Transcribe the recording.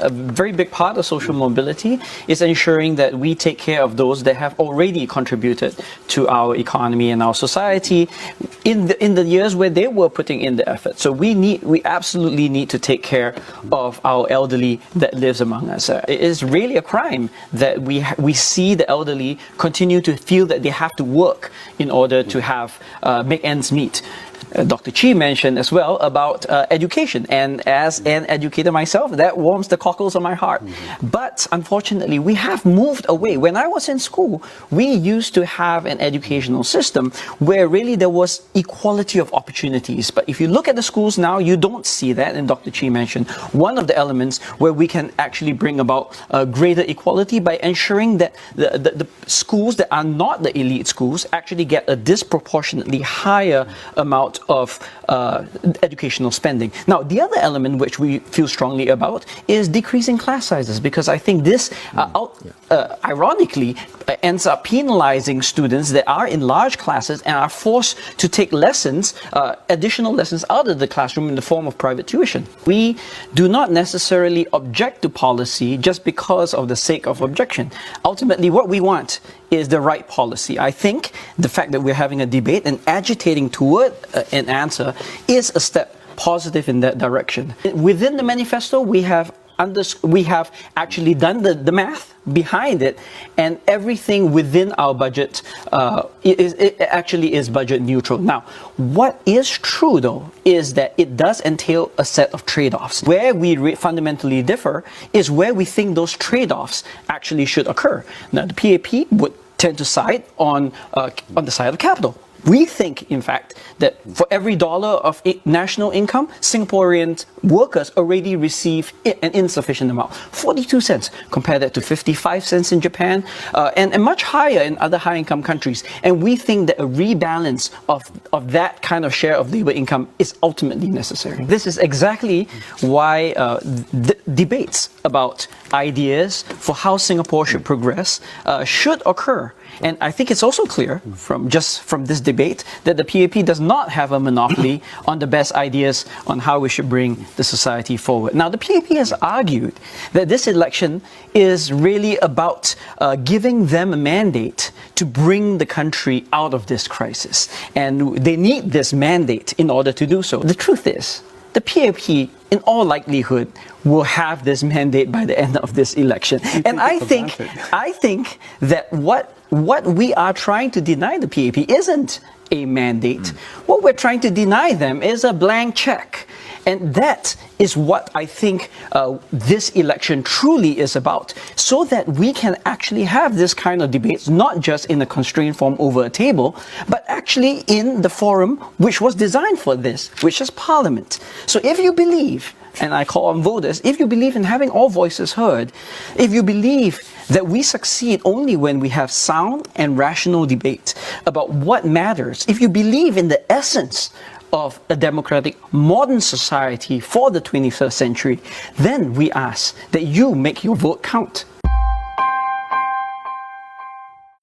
a very big part of social mobility is ensuring that we take care of those that have already contributed to our economy and our society in the years where they were putting in the effort. So we absolutely need to take care of our elderly that lives among us. It is really a crime that we see the elderly continue to feel that they have to work in order to have make ends meet. Dr. Chi mentioned as well about education, and as an educator myself, that warms the cockles of my heart. But unfortunately, we have moved away. When I was in school, we used to have an educational system where really there was equality of opportunities. But if you look at the schools now, you don't see that, and Dr. Chi mentioned one of the elements where we can actually bring about greater equality by ensuring that the schools that are not the elite schools actually get a disproportionately higher amount of educational spending. Now, the other element which we feel strongly about is decreasing class sizes, because I think this ironically ends up penalizing students that are in large classes and are forced to take lessons, additional lessons out of the classroom in the form of private tuition. We do not necessarily object to policy just because of the sake of objection. Ultimately, what we want is the right policy. I think the fact that we're having a debate and agitating toward an answer is a step positive in that direction. Within the manifesto, we have actually done the math behind it, and everything within our budget is budget neutral. Now, what is true though is that it does entail a set of trade-offs. Where we fundamentally differ is where we think those trade-offs actually should occur. Now, the PAP would tend to side on the side of capital. We think, in fact, that for every dollar of national income, Singaporean workers already receive an insufficient amount. 42 cents. Compare that to 55 cents in Japan, and much higher in other high-income countries. And we think that a rebalance of that kind of share of labor income is ultimately necessary. This is exactly why debates about ideas for how Singapore should progress should occur. And I think it's also clear from this debate that the PAP does not have a monopoly on the best ideas on how we should bring the society forward. Now, the PAP has argued that this election is really about giving them a mandate to bring the country out of this crisis. And they need this mandate in order to do so. The truth is, the PAP, in all likelihood, will have this mandate by the end of this election. And I think that what we are trying to deny the PAP isn't a mandate. What we're trying to deny them is a blank check. And that is what I think this election truly is about, so that we can actually have this kind of debates, not just in a constrained form over a table, but actually in the forum which was designed for this, which is Parliament. So if you believe, and I call on voters, if you believe in having all voices heard, if you believe that we succeed only when we have sound and rational debate about what matters, if you believe in the essence of a democratic modern society for the 21st century, then we ask that you make your vote count.